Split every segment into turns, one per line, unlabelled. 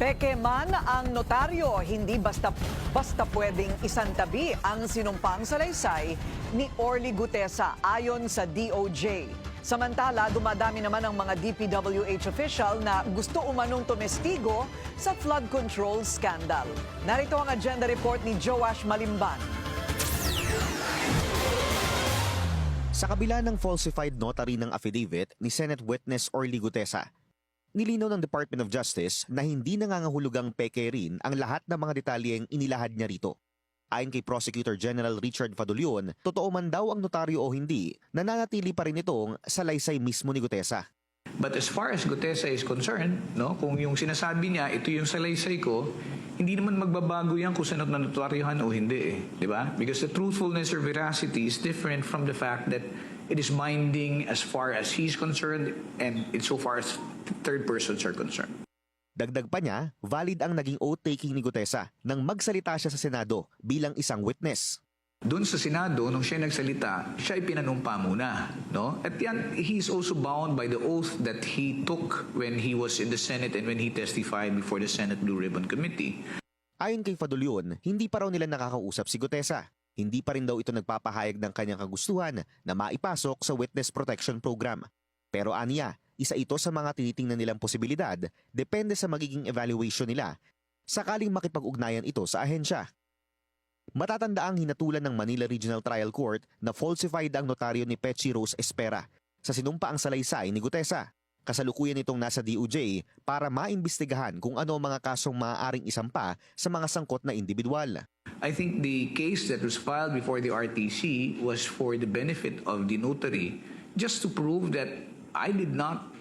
Peke man ang notaryo, hindi basta pwedeng isantabi ang sinumpang salaysay ni Orly Gutesa ayon sa DOJ. Samantala, dumadami naman ang mga DPWH official na gusto umanong tumestigo sa flood control scandal. Narito ang agenda report ni Joash Malimban.
Sa kabila ng falsified notary ng affidavit ni Senate Witness Orly Gutesa, nilinaw ng Department of Justice na hindi nangangahulugang peke rin ang lahat ng mga detalyeng inilahad niya rito. Ayon kay Prosecutor General Richard Fadulion, totoo man daw ang notaryo o hindi, nananatili pa rin itong salaysay mismo ni Gutesa.
But as far as Gutesa is concerned, kung yung sinasabi niya, ito yung salaysay ko, hindi naman magbabago yan kung saan notaryohan o hindi. Di ba? Because the truthfulness or veracity is different from the fact that it is binding as far as he's concerned and insofar as third persons are concerned.
Dagdag pa niya, valid ang naging oath-taking ni Gutesa nang magsalita siya sa Senado bilang isang witness.
Doon sa Senado, nung siya nagsalita, siya ay pinanumpa muna. At yan, he's also bound by the oath that he took when he was in the Senate and when he testified before the Senate Blue Ribbon Committee.
Ayon kay Fadulion, hindi pa raw nila nakakausap si Gutesa. Hindi pa rin daw ito nagpapahayag ng kanyang kagustuhan na maipasok sa Witness Protection Program. Pero aniya, isa ito sa mga tinitingnan nilang posibilidad, depende sa magiging evaluation nila, sakaling makipag-ugnayan ito sa ahensya. Matatanda ang hinatulan ng Manila Regional Trial Court na falsified ang notaryo ni Pechi Rose Espera sa sinumpaang salaysay ni Gutesa. Kasalukuyan itong nasa DOJ para maimbestigahan kung ano ang mga kasong maaaring isampa sa mga sangkot na individual.
I think the case that was filed before the RTC was for the benefit of the notary, just to prove that I did not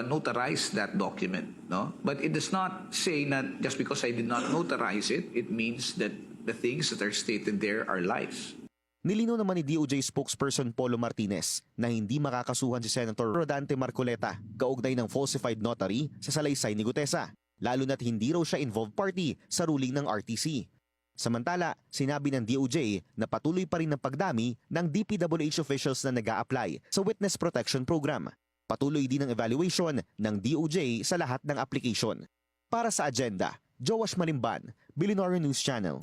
notarize that document. But it does not say that just because I did not notarize it, it means that the things that are stated there are lies.
Nilinaw naman ni DOJ spokesperson Polo Martinez na hindi makakasuhan si Senator Rodante Marcoleta kaugnay ng falsified notary sa salaysay ni Gutesa, lalo na't hindi raw siya involved party sa ruling ng RTC. Samantala, sinabi ng DOJ na patuloy pa rin ang pagdami ng DPWH officials na nag-a-apply sa Witness Protection Program. Patuloy din ang evaluation ng DOJ sa lahat ng application. Para sa agenda, Joash Malimban, Billionaire News Channel.